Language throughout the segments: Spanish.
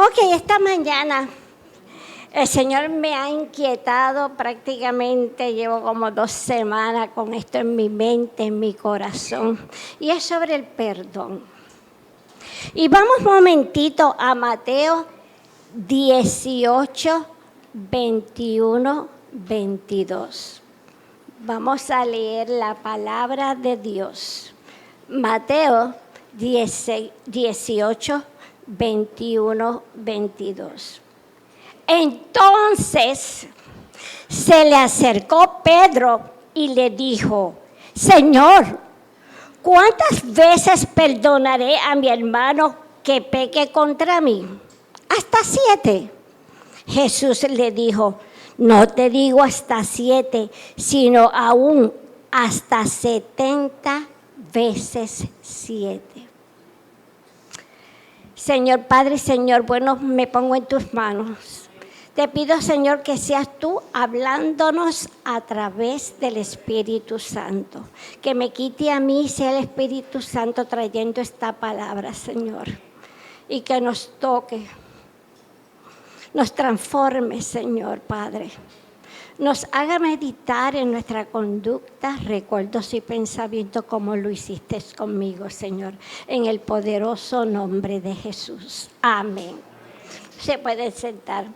Ok, esta mañana el Señor me ha inquietado prácticamente, llevo como 2 semanas con esto en mi mente, en mi corazón, y es sobre el perdón. Y vamos un momentito a Mateo 18, 21, 22. Vamos a leer la palabra de Dios. Mateo 18, 21, 22. Entonces se le acercó Pedro y le dijo: Señor, ¿cuántas veces perdonaré a mi hermano que peque contra mí? ¿Hasta 7? Jesús le dijo: no te digo hasta 7, sino aún hasta 70 veces 7. Señor Padre, Señor bueno, me pongo en tus manos. Te pido, Señor, que seas tú hablándonos a través del Espíritu Santo. Que me quite a mí, sea el Espíritu Santo trayendo esta palabra, Señor. Y que nos toque, nos transforme, Señor Padre. Nos haga meditar en nuestra conducta, recuerdos y pensamientos como lo hiciste conmigo, Señor. En el poderoso nombre de Jesús. Amén. Se pueden sentar.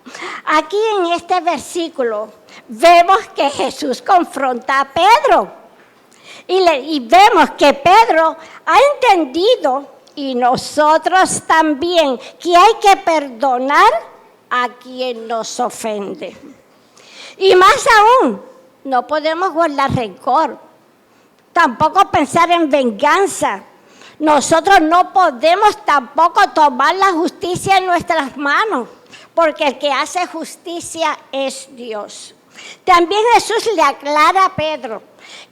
Aquí en este versículo vemos que Jesús confronta a Pedro. Y vemos que Pedro ha entendido, y nosotros también, que hay que perdonar a quien nos ofende. Y más aún, no podemos guardar rencor, tampoco pensar en venganza. Nosotros no podemos tampoco tomar la justicia en nuestras manos, porque el que hace justicia es Dios. También Jesús le aclara a Pedro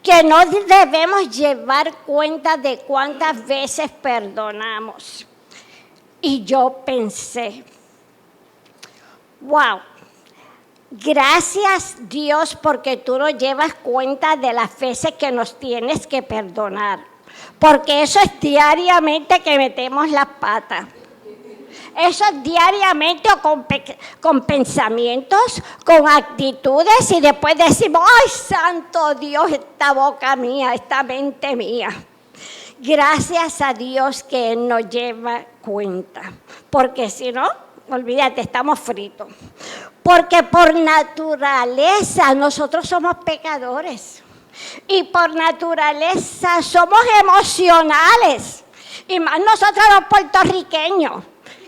que no debemos llevar cuenta de cuántas veces perdonamos. Y yo pensé, wow, gracias Dios porque tú no llevas cuenta de las veces que nos tienes que perdonar. Porque eso es diariamente que metemos las patas. Eso es diariamente con pensamientos, con actitudes y después decimos, ¡ay, santo Dios, esta boca mía, esta mente mía! Gracias a Dios que Él nos lleva cuenta. Porque si no, olvídate, estamos fritos. Porque por naturaleza nosotros somos pecadores. Y por naturaleza somos emocionales. Y más nosotros los puertorriqueños.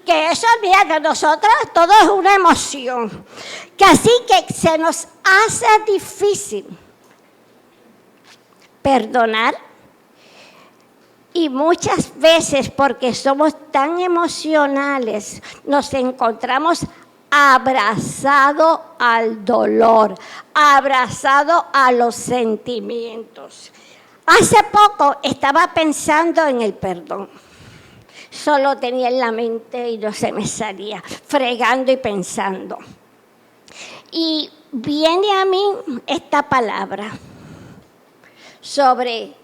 Que eso, mira, de nosotros todo es una emoción. Que así que se nos hace difícil perdonar. Y muchas veces, porque somos tan emocionales, nos encontramos abrazado al dolor, abrazado a los sentimientos. Hace poco estaba pensando en el perdón. Solo tenía en la mente y no se me salía, fregando y pensando. Y viene a mí esta palabra sobre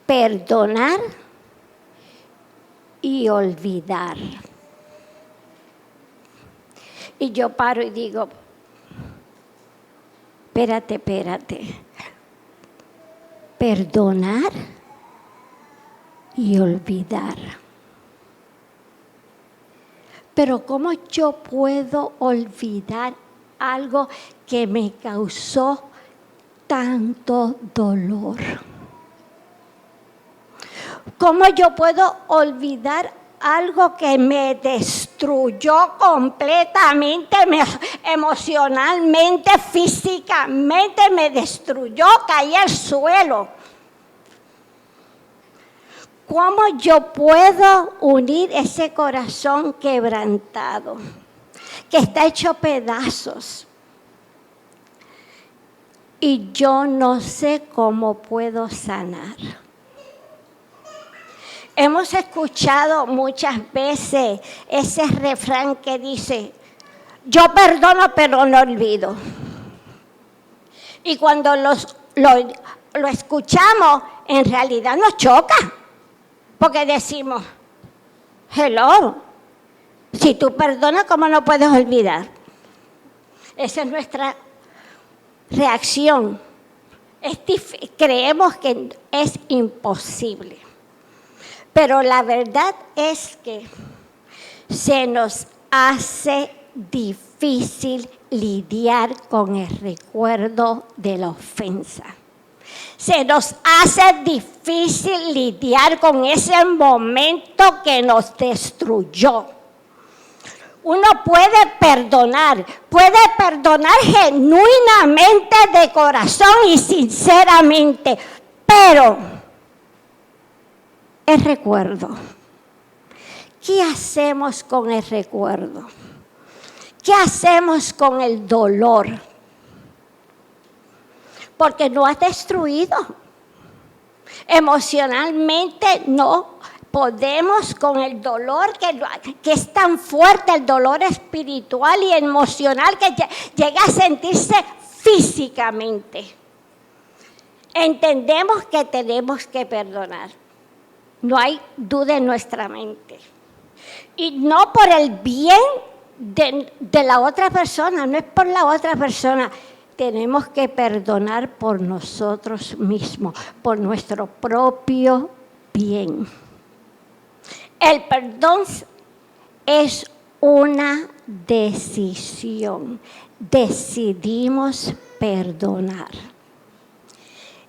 perdonar y olvidar. Y yo paro y digo, espérate. Perdonar y olvidar. Pero ¿cómo yo puedo olvidar algo que me causó tanto dolor? ¿Cómo yo puedo olvidar algo que me destruyó completamente, emocionalmente, físicamente, me destruyó, caí al suelo? ¿Cómo yo puedo unir ese corazón quebrantado, que está hecho pedazos? Y yo no sé cómo puedo sanar. Hemos escuchado muchas veces ese refrán que dice, yo perdono pero no olvido. Y cuando lo escuchamos, en realidad nos choca. Porque decimos, hello, Si tú perdonas, ¿cómo no puedes olvidar? Esa es nuestra reacción. Creemos que es imposible. Pero la verdad es que se nos hace difícil lidiar con el recuerdo de la ofensa. Se nos hace difícil lidiar con ese momento que nos destruyó. Uno puede perdonar genuinamente de corazón y sinceramente, pero el recuerdo, ¿qué hacemos con el recuerdo? ¿Qué hacemos con el dolor? Porque no has destruido. Emocionalmente no podemos con el dolor que es tan fuerte, el dolor espiritual y emocional que llega a sentirse físicamente. Entendemos que tenemos que perdonar. No hay duda en nuestra mente. Y no por el bien de la otra persona, no es por la otra persona. Tenemos que perdonar por nosotros mismos, por nuestro propio bien. El perdón es una decisión. Decidimos perdonar.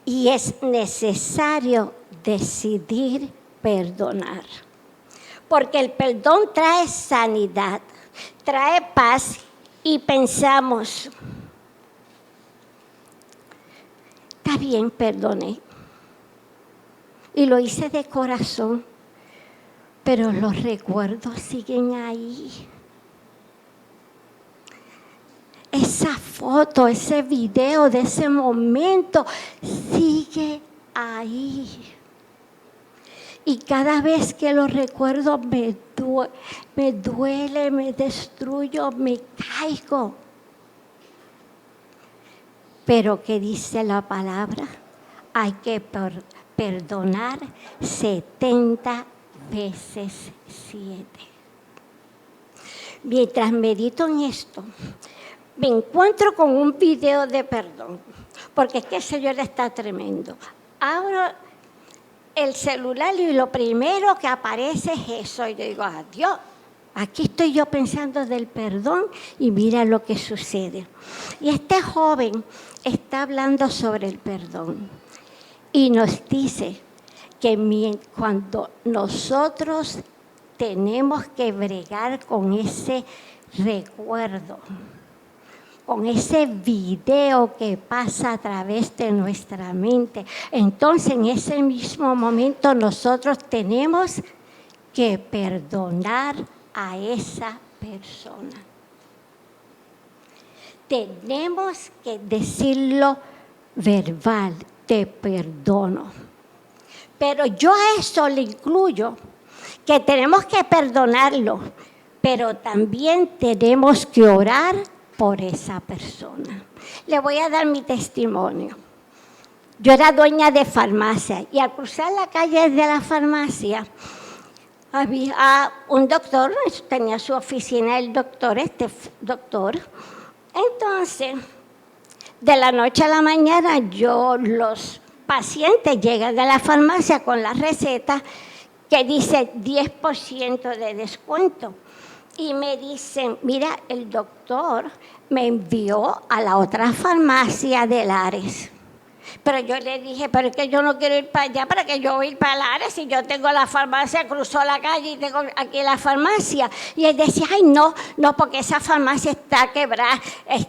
Y es necesario decidir perdonar. Porque el perdón trae sanidad, trae paz y pensamos, está bien, perdoné. Y lo hice de corazón, pero los recuerdos siguen ahí. Esa foto, ese video de ese momento sigue ahí. Y cada vez que lo recuerdo me duele, me destruyo, me caigo. Pero ¿qué dice la palabra? Hay que perdonar 70 veces 7. Mientras medito en esto, me encuentro con un video de perdón, porque es que el Señor está tremendo. Abro el celular y lo primero que aparece es eso. Y yo digo, adiós, aquí estoy yo pensando del perdón y mira lo que sucede. Y este joven está hablando sobre el perdón y nos dice que cuando nosotros tenemos que bregar con ese recuerdo, con ese video que pasa a través de nuestra mente, entonces en ese mismo momento nosotros tenemos que perdonar a esa persona. Tenemos que decirlo verbal, te perdono. Pero yo a eso le incluyo que tenemos que perdonarlo, pero también tenemos que orar por esa persona. Le voy a dar mi testimonio. Yo era dueña de farmacia y al cruzar la calle de la farmacia había un doctor, tenía su oficina el doctor, Entonces, de la noche a la mañana, los pacientes llegan a la farmacia con la receta que dice 10% de descuento. Y me dicen, mira, el doctor me envió a la otra farmacia de Lares. Pero yo le dije, pero es que yo no quiero ir para allá, ¿para qué yo voy a ir para Lares? Si yo tengo la farmacia, cruzó la calle y tengo aquí la farmacia. Y él decía, ay, no, porque esa farmacia está quebrada,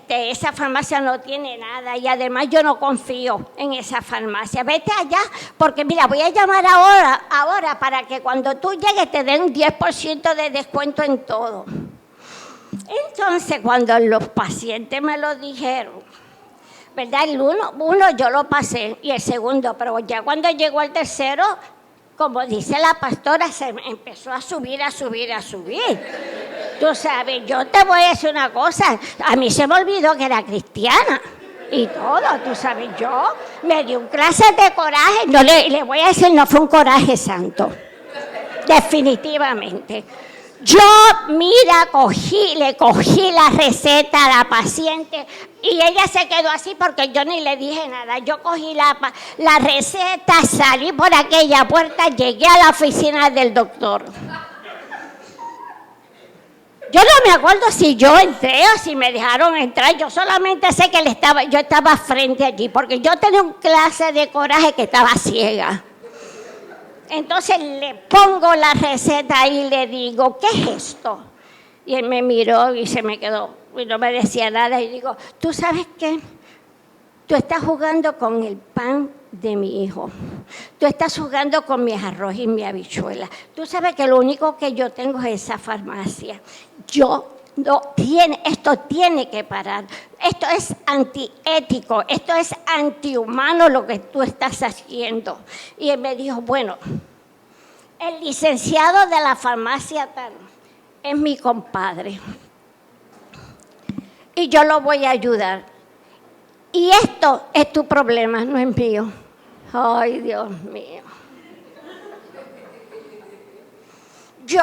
esa farmacia no tiene nada y además yo no confío en esa farmacia. Vete allá, porque mira, voy a llamar ahora para que cuando tú llegues te den un 10% de descuento en todo. Entonces, cuando los pacientes me lo dijeron, ¿verdad? El uno yo lo pasé y el segundo, pero ya cuando llegó el tercero, como dice la pastora, se empezó a subir. Tú sabes, yo te voy a decir una cosa, a mí se me olvidó que era cristiana y todo, tú sabes, yo me di un clase de coraje, le voy a decir, no fue un coraje santo, definitivamente. Yo, mira, le cogí la receta a la paciente y ella se quedó así porque yo ni le dije nada. Yo cogí la receta, salí por aquella puerta, llegué a la oficina del doctor. Yo no me acuerdo si yo entré o si me dejaron entrar. Yo solamente sé que yo estaba frente allí porque yo tenía un clase de coraje que estaba ciega. Entonces le pongo la receta y le digo, ¿qué es esto? Y él me miró y se me quedó y no me decía nada. Y digo, ¿tú sabes qué? Tú estás jugando con el pan de mi hijo. Tú estás jugando con mi arroz y mi habichuela. Tú sabes que lo único que yo tengo es esa farmacia. Esto tiene que parar. Esto es antiético, esto es antihumano lo que tú estás haciendo. Y él me dijo, bueno, el licenciado de la farmacia tal es mi compadre. Y yo lo voy a ayudar. Y esto es tu problema, no es mío. Ay, Dios mío. Yo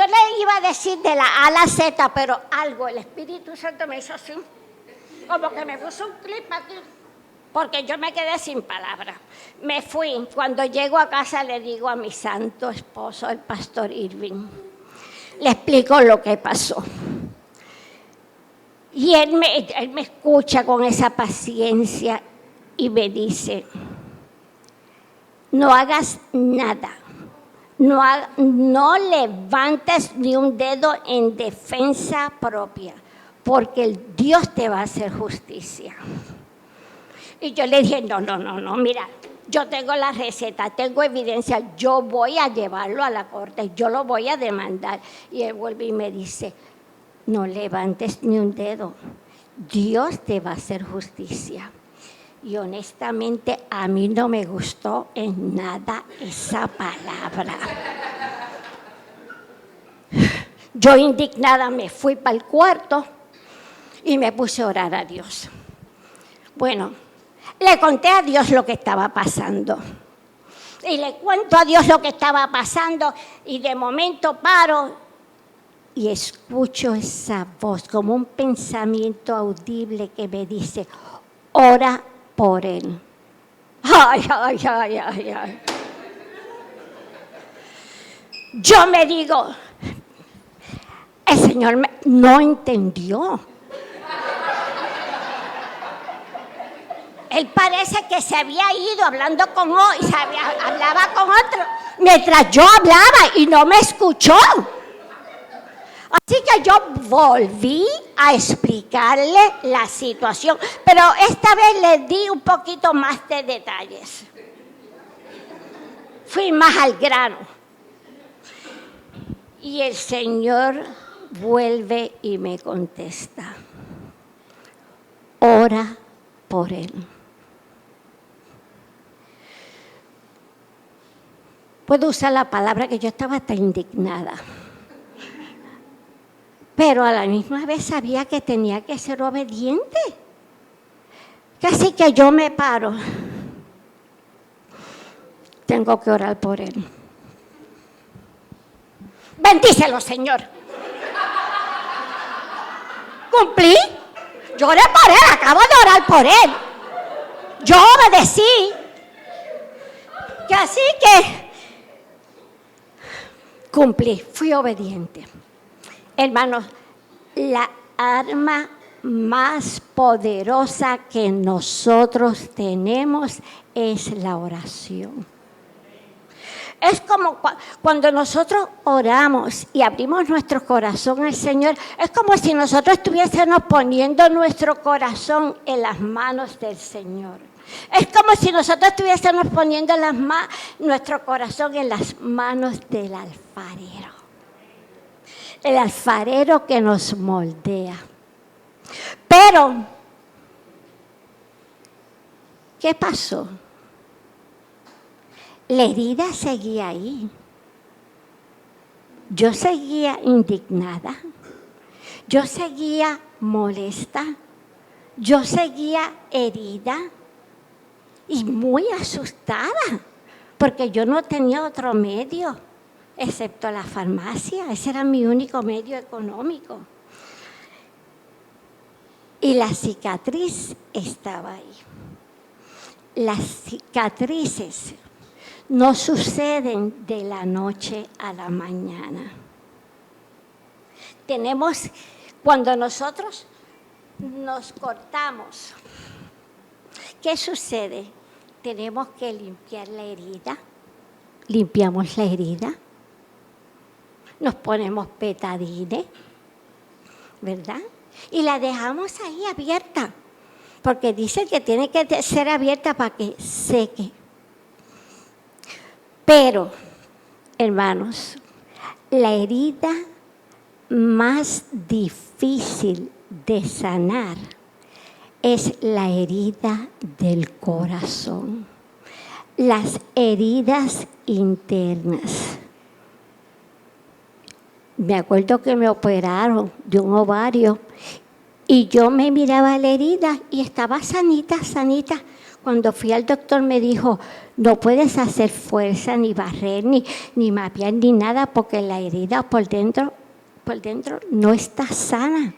le iba a decir de la A a la Z, pero algo, el Espíritu Santo me hizo así, como que me puso un clip aquí, porque yo me quedé sin palabras. Me fui. Cuando llego a casa le digo a mi santo esposo, el pastor Irving, le explico lo que pasó. Y él me escucha con esa paciencia y me dice, no hagas nada. No levantes ni un dedo en defensa propia, porque el Dios te va a hacer justicia. Y yo le dije, no, mira, yo tengo la receta, tengo evidencia, yo voy a llevarlo a la corte, yo lo voy a demandar. Y él vuelve y me dice, no levantes ni un dedo, Dios te va a hacer justicia. Y honestamente a mí no me gustó en nada esa palabra. Yo indignada me fui para el cuarto y me puse a orar a Dios. Bueno, le conté a Dios lo que estaba pasando. Y le cuento a Dios lo que estaba pasando y de momento paro y escucho esa voz como un pensamiento audible que me dice, ora por él. Ay. Yo me digo, el Señor no entendió. Él parece que se había ido hablando con otro y hablaba con otro, mientras yo hablaba y no me escuchó. Así que yo volví a explicarle la situación, pero esta vez le di un poquito más de detalles. Fui más al grano. Y el Señor vuelve y me contesta, ora por él. Puedo usar la palabra que yo estaba hasta indignada. Pero a la misma vez sabía que tenía que ser obediente. Así que yo me paro. Tengo que orar por él. Bendícelo, Señor. Cumplí. Yo oré por él, acabo de orar por él. Yo obedecí. Que así que cumplí, fui obediente. Hermanos, la arma más poderosa que nosotros tenemos es la oración. Es como cuando nosotros oramos y abrimos nuestro corazón al Señor, es como si nosotros estuviésemos poniendo nuestro corazón en las manos del Señor. Es como si nosotros estuviésemos poniendo nuestro corazón en las manos del alfarero. El alfarero que nos moldea. Pero, ¿qué pasó? La herida seguía ahí. Yo seguía indignada. Yo seguía molesta. Yo seguía herida y muy asustada, porque yo no tenía otro medio. excepto la farmacia. Ese era mi único medio económico. Y la cicatriz estaba ahí. Las cicatrices no suceden de la noche a la mañana. Cuando nosotros nos cortamos, ¿qué sucede? Tenemos que limpiar la herida. Limpiamos la herida. Nos ponemos betadine, ¿verdad? Y la dejamos ahí abierta, porque dice que tiene que ser abierta para que seque. Pero, hermanos, la herida más difícil de sanar es la herida del corazón, las heridas internas. Me acuerdo que me operaron de un ovario y yo me miraba la herida y estaba sanita, sanita. Cuando fui al doctor me dijo, no puedes hacer fuerza, ni barrer, ni mapear, ni nada, porque la herida por dentro no está sana,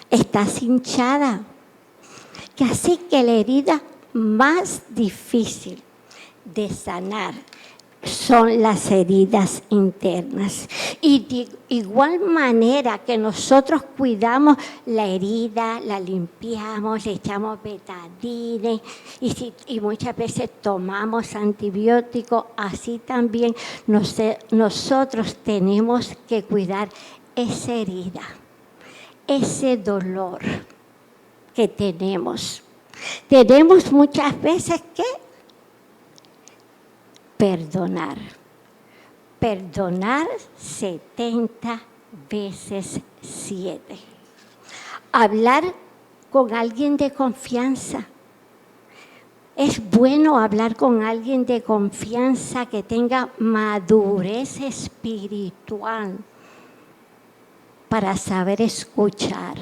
está hinchada. Que así que la herida más difícil de sanar son las heridas internas. Y de igual manera que nosotros cuidamos la herida, la limpiamos, le echamos betadine y muchas veces tomamos antibióticos, así también nosotros tenemos que cuidar esa herida, ese dolor que tenemos. Tenemos muchas veces que perdonar 70 veces 7. Hablar con alguien de confianza. Es bueno hablar con alguien de confianza que tenga madurez espiritual para saber escuchar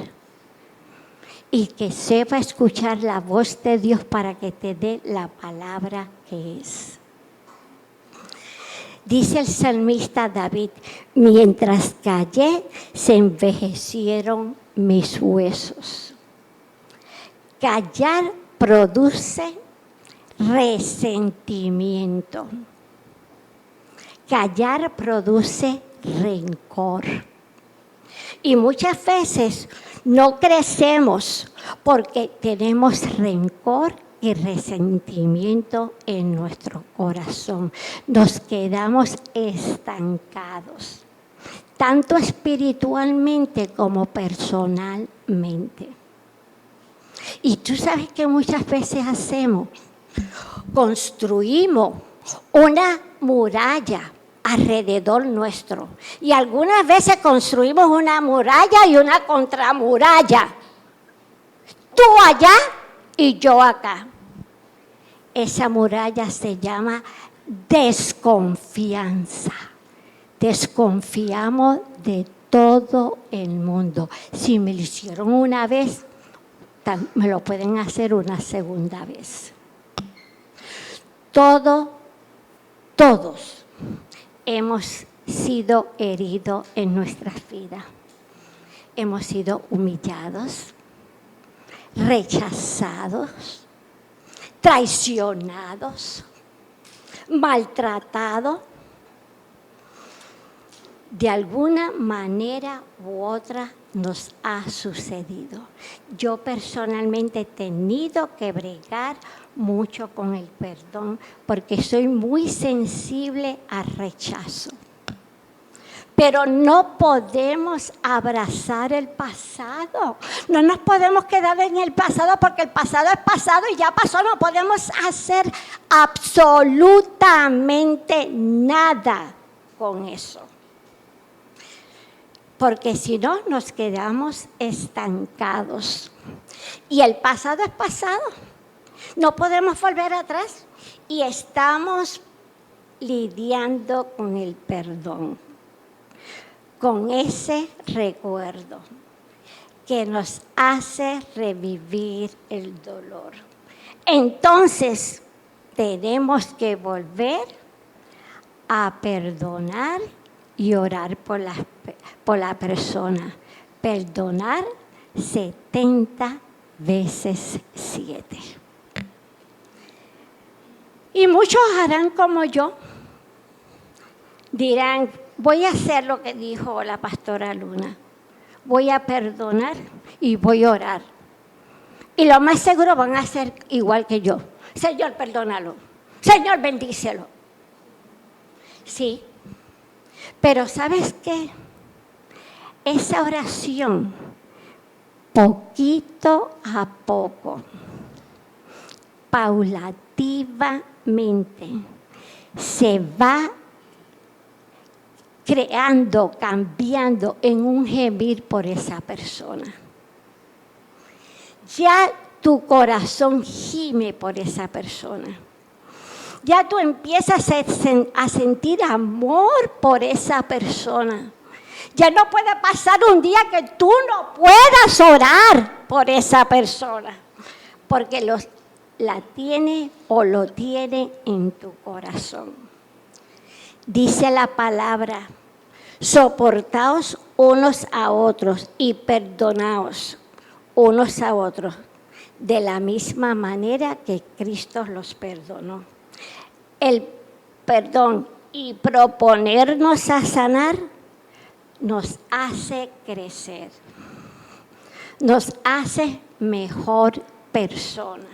y que sepa escuchar la voz de Dios para que te dé la palabra que es. Dice el salmista David, mientras callé, se envejecieron mis huesos. Callar produce resentimiento. Callar produce rencor. Y muchas veces no crecemos porque tenemos rencor y resentimiento en nuestro corazón. Nos quedamos estancados, tanto espiritualmente como personalmente. Y tú sabes que muchas veces hacemos, construimos una muralla alrededor nuestro. Y algunas veces construimos una muralla y una contramuralla. Tú allá y yo acá. Esa muralla se llama desconfianza. Desconfiamos de todo el mundo. Si me lo hicieron una vez, me lo pueden hacer una segunda vez. Todos hemos sido heridos en nuestras vidas. Hemos sido humillados, rechazados, traicionados, maltratados. De alguna manera u otra nos ha sucedido. Yo personalmente he tenido que bregar mucho con el perdón porque soy muy sensible al rechazo. Pero no podemos abrazar el pasado. No nos podemos quedar en el pasado porque el pasado es pasado y ya pasó. No podemos hacer absolutamente nada con eso. Porque si no, nos quedamos estancados. Y el pasado es pasado. No podemos volver atrás. Y estamos lidiando con el perdón, con ese recuerdo que nos hace revivir el dolor. Entonces, tenemos que volver a perdonar y orar por la persona. Perdonar 70 veces 7. Y muchos harán como yo. Dirán, voy a hacer lo que dijo la pastora Luna. Voy a perdonar y voy a orar. Y lo más seguro van a hacer igual que yo. Señor, perdónalo. Señor, bendícelo. Sí. Pero ¿sabes qué? Esa oración, poquito a poco, paulativamente, se va creando, cambiando en un gemir por esa persona. Ya tu corazón gime por esa persona. Ya tú empiezas a sentir amor por esa persona. Ya no puede pasar un día que tú no puedas orar por esa persona, porque la tiene o lo tiene en tu corazón. Dice la palabra, soportaos unos a otros y perdonaos unos a otros, de la misma manera que Cristo los perdonó. El perdón y proponernos a sanar nos hace crecer, nos hace mejor persona,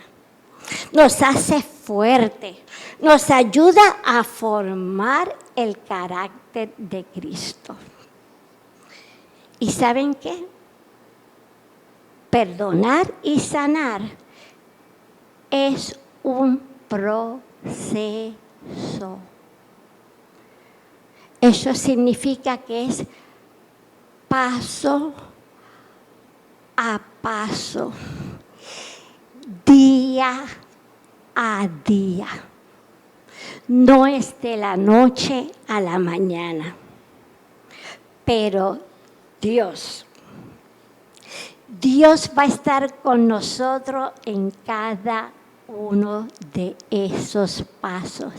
nos hace fuerte, nos ayuda a formar el carácter de Cristo. ¿Y saben qué? Perdonar y sanar es un proceso. Eso significa que es paso a paso, día a día. No es de la noche a la mañana, pero Dios va a estar con nosotros en cada uno de esos pasos.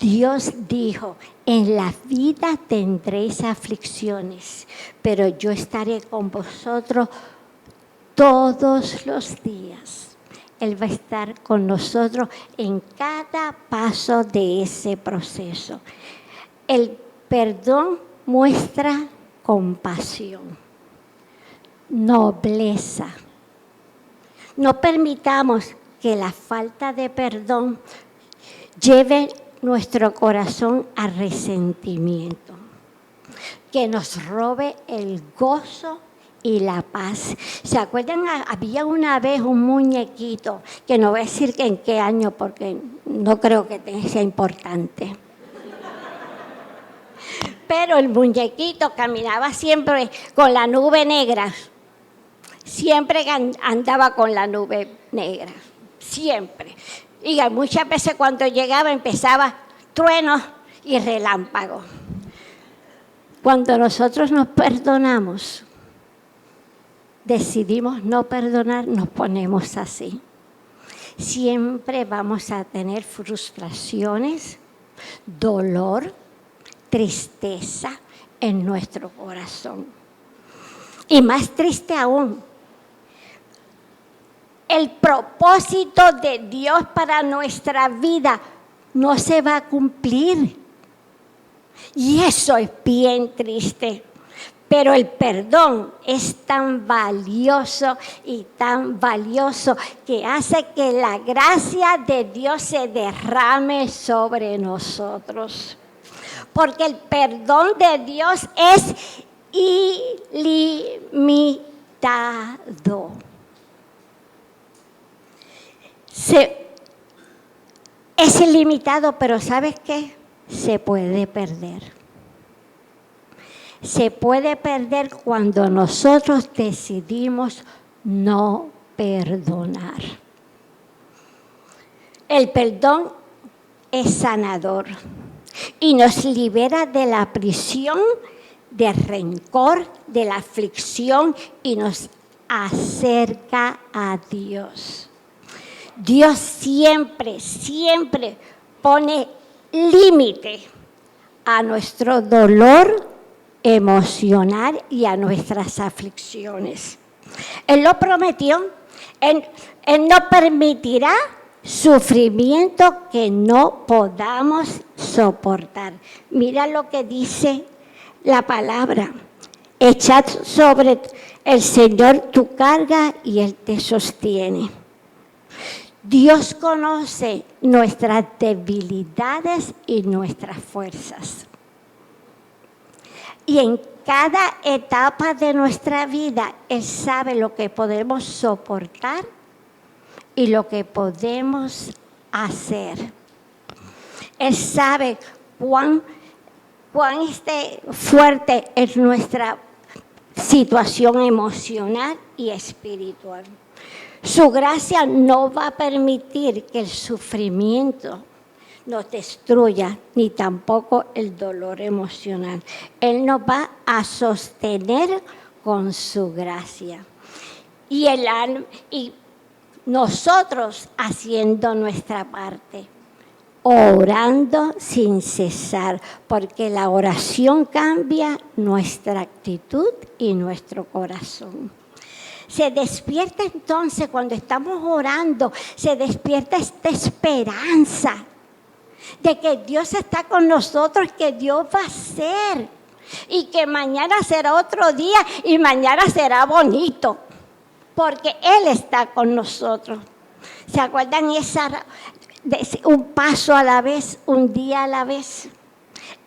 Dios dijo, en la vida tendréis aflicciones, pero yo estaré con vosotros todos los días. Él va a estar con nosotros en cada paso de ese proceso. El perdón muestra compasión, nobleza. No permitamos que la falta de perdón lleve nuestro corazón a resentimiento, que nos robe el gozo y la paz. ¿Se acuerdan? Había una vez un muñequito, que no voy a decir que en qué año porque no creo que sea importante. Pero el muñequito caminaba siempre con la nube negra. Siempre andaba con la nube negra. Siempre. Y muchas veces cuando llegaba empezaba truenos y relámpagos. Cuando nosotros nos perdonamos, decidimos no perdonar, nos ponemos así. Siempre vamos a tener frustraciones, dolor, tristeza en nuestro corazón. Y más triste aún, el propósito de Dios para nuestra vida no se va a cumplir. Y eso es bien triste. Pero el perdón es tan valioso y tan valioso que hace que la gracia de Dios se derrame sobre nosotros. Porque el perdón de Dios es ilimitado. Es ilimitado, pero ¿sabes qué? Se puede perder. Se puede perder cuando nosotros decidimos no perdonar. El perdón es sanador y nos libera de la prisión, del rencor, de la aflicción y nos acerca a Dios. Dios siempre, siempre pone límite a nuestro dolor emocional y a nuestras aflicciones. Él lo prometió. Él no permitirá sufrimiento que no podamos soportar. Mira lo que dice la palabra. Echad sobre el Señor tu carga y Él te sostiene. Dios conoce nuestras debilidades y nuestras fuerzas. Y en cada etapa de nuestra vida, Él sabe lo que podemos soportar y lo que podemos hacer. Él sabe cuán fuerte es nuestra situación emocional y espiritual. Su gracia no va a permitir que el sufrimiento nos destruya, ni tampoco el dolor emocional. Él nos va a sostener con su gracia. Y nosotros haciendo nuestra parte, orando sin cesar, porque la oración cambia nuestra actitud y nuestro corazón. Se despierta entonces, cuando estamos orando, se despierta esta esperanza de que Dios está con nosotros, que Dios va a hacer y que mañana será otro día y mañana será bonito, porque Él está con nosotros. ¿Se acuerdan un paso a la vez, un día a la vez?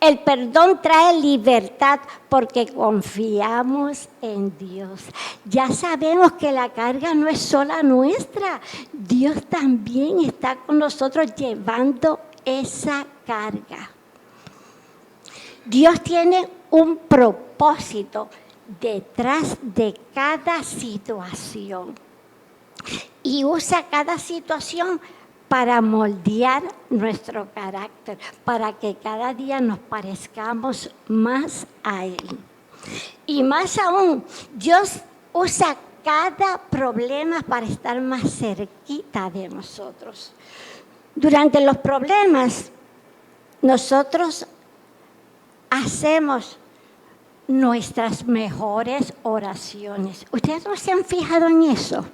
El perdón trae libertad porque confiamos en Dios. Ya sabemos que la carga no es sola nuestra. Dios también está con nosotros llevando esa carga. Dios tiene un propósito detrás de cada situación y usa cada situación para moldear nuestro carácter, para que cada día nos parezcamos más a Él. Y más aún, Dios usa cada problema para estar más cerquita de nosotros. Durante los problemas, nosotros hacemos nuestras mejores oraciones. ¿Ustedes no se han fijado en eso?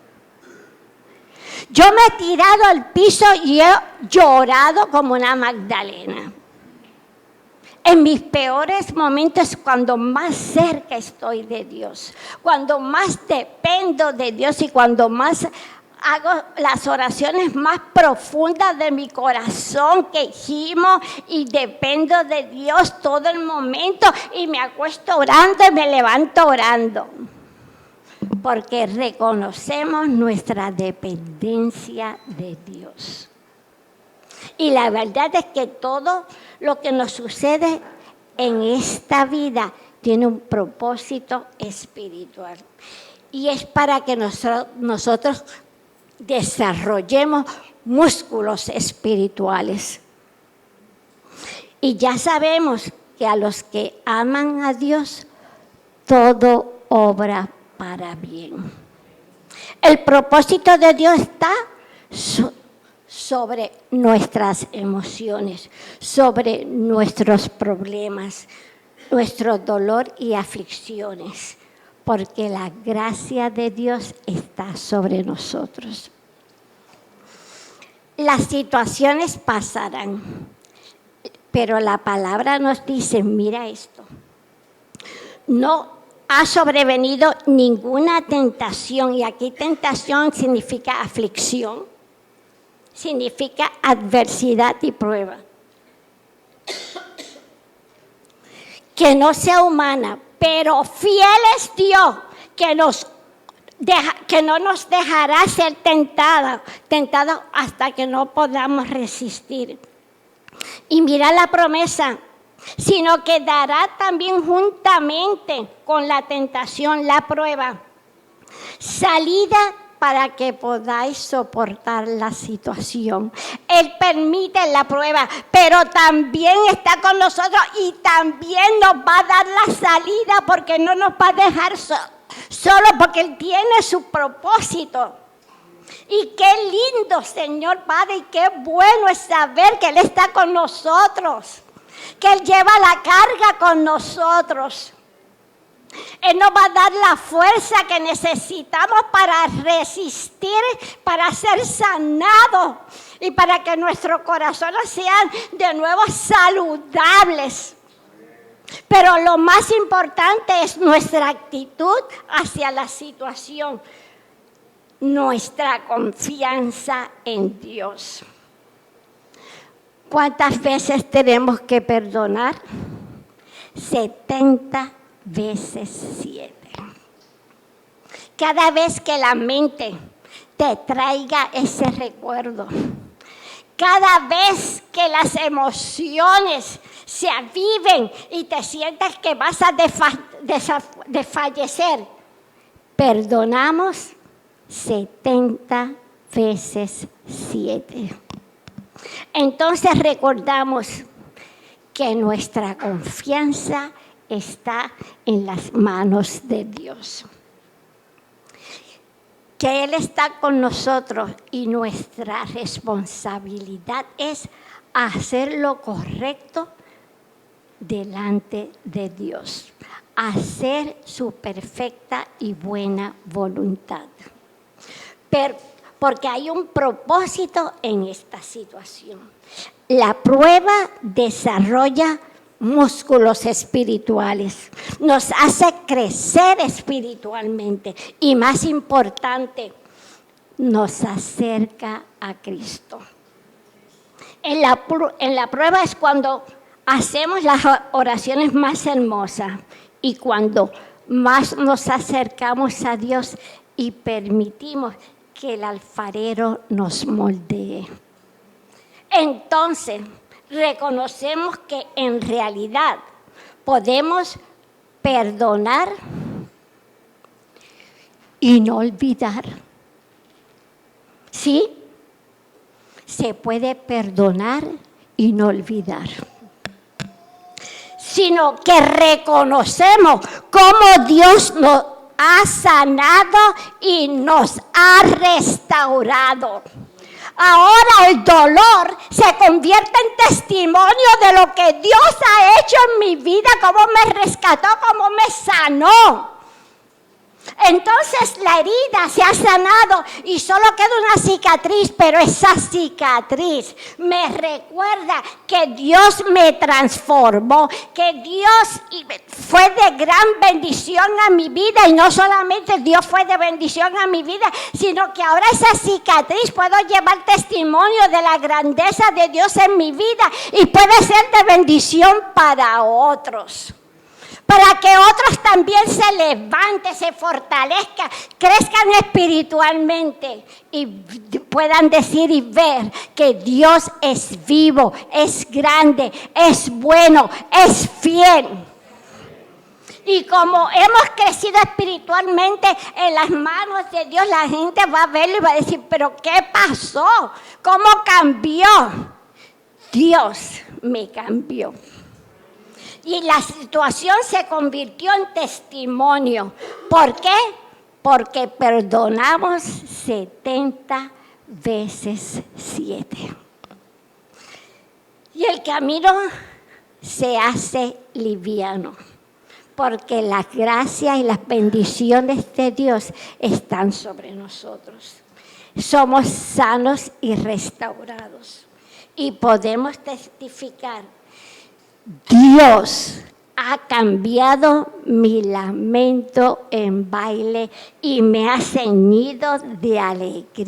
Yo me he tirado al piso y he llorado como una Magdalena. En mis peores momentos, cuando más cerca estoy de Dios, cuando más dependo de Dios y cuando más hago las oraciones más profundas de mi corazón, que gimo y dependo de Dios todo el momento y me acuesto orando y me levanto orando. Porque reconocemos nuestra dependencia de Dios. Y la verdad es que todo lo que nos sucede en esta vida tiene un propósito espiritual. Y es para que nosotros desarrollemos músculos espirituales. Y ya sabemos que a los que aman a Dios, todo obra para bien. El propósito de Dios está sobre nuestras emociones, sobre nuestros problemas, nuestro dolor y aflicciones, porque la gracia de Dios está sobre nosotros. Las situaciones pasarán, pero la palabra nos dice, mira esto, no ha sobrevenido ninguna tentación, y aquí tentación significa aflicción, significa adversidad y prueba, que no sea humana, pero fiel es Dios, que no nos dejará ser tentados hasta que no podamos resistir. Y mira la promesa, sino que dará también juntamente con la tentación, la prueba, salida para que podáis soportar la situación. Él permite la prueba, pero también está con nosotros y también nos va a dar la salida, porque no nos va a dejar solo, porque Él tiene su propósito. Y qué lindo, Señor Padre, y qué bueno es saber que Él está con nosotros. que Él lleva la carga con nosotros. Él nos va a dar la fuerza que necesitamos para resistir, para ser sanados y para que nuestros corazones sean de nuevo saludables. Pero lo más importante es nuestra actitud hacia la situación, nuestra confianza en Dios. ¿Cuántas veces tenemos que perdonar? 70 veces 7. Cada vez que la mente te traiga ese recuerdo, cada vez que las emociones se aviven y te sientas que vas a desfallecer, perdonamos 70 veces 7. Entonces recordamos que nuestra confianza está en las manos de Dios. Que Él está con nosotros y nuestra responsabilidad es hacer lo correcto delante de Dios, hacer su perfecta y buena voluntad. Porque hay un propósito en esta situación. La prueba desarrolla músculos espirituales, nos hace crecer espiritualmente y, más importante, nos acerca a Cristo. En la prueba es cuando hacemos las oraciones más hermosas y cuando más nos acercamos a Dios y permitimos que el alfarero nos moldee. Entonces, reconocemos que en realidad podemos perdonar y no olvidar. ¿Sí? Se puede perdonar y no olvidar. Sino que reconocemos cómo Dios nos ha sanado y nos ha restaurado. Ahora el dolor se convierte en testimonio de lo que Dios ha hecho en mi vida, cómo me rescató, cómo me sanó. Entonces la herida se ha sanado y solo queda una cicatriz, pero esa cicatriz me recuerda que Dios me transformó, que Dios fue de gran bendición a mi vida y no solamente Dios fue de bendición a mi vida, sino que ahora esa cicatriz puedo llevar testimonio de la grandeza de Dios en mi vida y puede ser de bendición para otros. Para que otros también se levanten, se fortalezcan, crezcan espiritualmente y puedan decir y ver que Dios es vivo, es grande, es bueno, es fiel. Y como hemos crecido espiritualmente en las manos de Dios, la gente va a verlo y va a decir, ¿pero qué pasó? ¿Cómo cambió? Dios me cambió. Y la situación se convirtió en testimonio. ¿Por qué? Porque perdonamos 70 veces 7. Y el camino se hace liviano, porque las gracias y las bendiciones de Dios están sobre nosotros. Somos sanos y restaurados. Y podemos testificar, Dios ha cambiado mi lamento en baile y me ha ceñido de alegría.